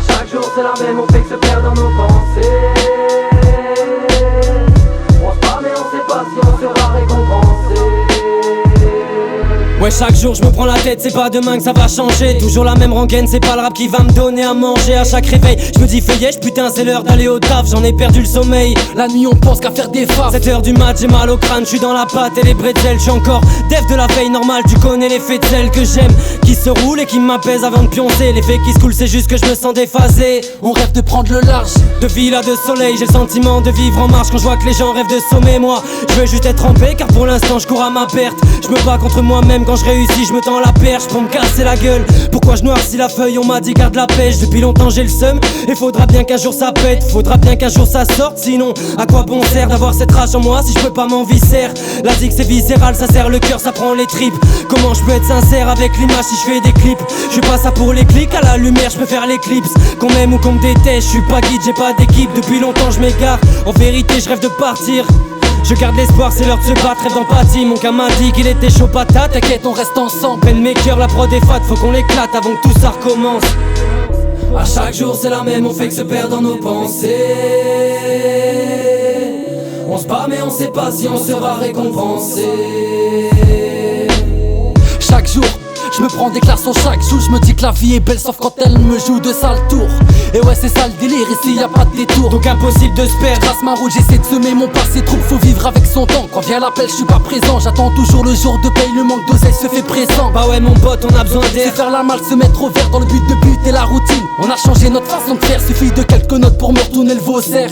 Chaque jour c'est la même, on fait que se perdre dans nos pensées. On se bat mais on sait pas si on sera récompensé. Ouais, chaque jour je me prends la tête, c'est pas demain que ça va changer. Toujours la même rengaine, c'est pas le rap qui va me donner à manger. À chaque réveil, je me dis feuillèche, putain c'est l'heure d'aller au taf, j'en ai perdu le sommeil. La nuit on pense qu'à faire des farces. 7h du mat, j'ai mal au crâne, je suis dans la pâte et les bretzels. Je suis encore dev de la veille normale, tu connais l'effet de celle que j'aime, qui se roule et qui m'apaise avant de pioncer. L'effet qui se coule, c'est juste que je me sens déphasé. On rêve de prendre le large, de villa de soleil, j'ai le sentiment de vivre en marche. Quand je vois que les gens rêvent de sommet, moi je veux juste être en paix, car pour l'instant je cours à ma perte. Je me bats contre moi-même, quand je réussis je me tends la perche pour me casser la gueule. Pourquoi je noircis la feuille, on m'a dit garde la pêche. Depuis longtemps j'ai le seum, et faudra bien qu'un jour ça pète. Faudra bien qu'un jour ça sorte, sinon à quoi bon sert d'avoir cette rage en moi si je peux pas m'en viscère. La zig c'est viscéral, ça serre le cœur, ça prend les tripes. Comment je peux être sincère avec l'image si je fais des clips? Je suis pas ça pour les clics, à la lumière je peux faire l'éclipse. Qu'on m'aime ou qu'on me déteste, je suis pas guide, j'ai pas d'équipe. Depuis longtemps je m'égare, en vérité je rêve de partir. Je garde l'espoir, c'est l'heure de se battre, rêve d'empathie. Mon gars m'a dit qu'il était chaud patate. t'inquiète on reste ensemble. Peine mes cœurs, la prod est fat, faut qu'on l'éclate avant que tout ça recommence. À chaque jour c'est la même, on fait que se perdre dans nos pensées. On se bat mais on sait pas si on sera récompensé. Chaque jour je me prends des glaçons chaque jour, je me dis que la vie est belle sauf quand elle me joue de sales tours. Et ouais c'est ça le délire, ici y a pas de détour. Donc impossible de se perdre. Trace ma route, j'essaie de semer mon passé trouble, faut vivre avec son temps. Quand vient l'appel je suis pas présent, j'attends toujours le jour de paye, le manque d'oseille se fait pressant. Bah ouais mon pote, on a besoin C'est d'air. faire la malle, se mettre au vert dans le but de buter la routine. On a changé notre façon de faire, suffit de quelques notes pour me retourner le vaussaire.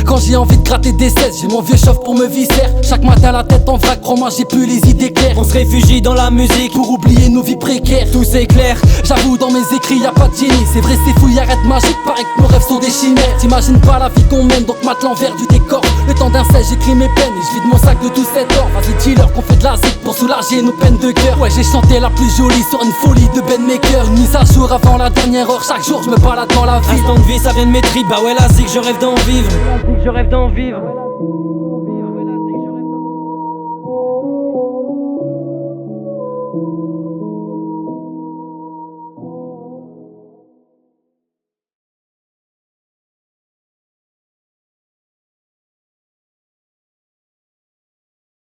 Quand j'ai envie de gratter des cesses, j'ai mon vieux chauffe pour me viscère. Chaque matin la tête en vrac, crois-moi j'ai plus les idées claires. On se réfugie dans la musique pour oublier nos vies précaires. tout c'est clair. J'avoue dans mes écrits y a pas de génie. C'est vrai c'est fou, arrête magique, paraît que nos rêves sont des chimères. T'imagines pas la vie qu'on mène, donc mate l'envers du décor. Le temps d'un sel, j'écris mes peines et je vide mon sac de tout cet or. Vas-y dis-leur qu'on fait de la zik pour soulager nos peines de cœur. Ouais j'ai chanté la plus jolie sur une folie de Ben Maker. Une mise à jour avant la dernière heure, chaque jour je me balade dans la ville. Instant de vie ça vient de mes tripes, bah ouais là c'est que je rêve d'en vivre. Je rêve d'en vivre.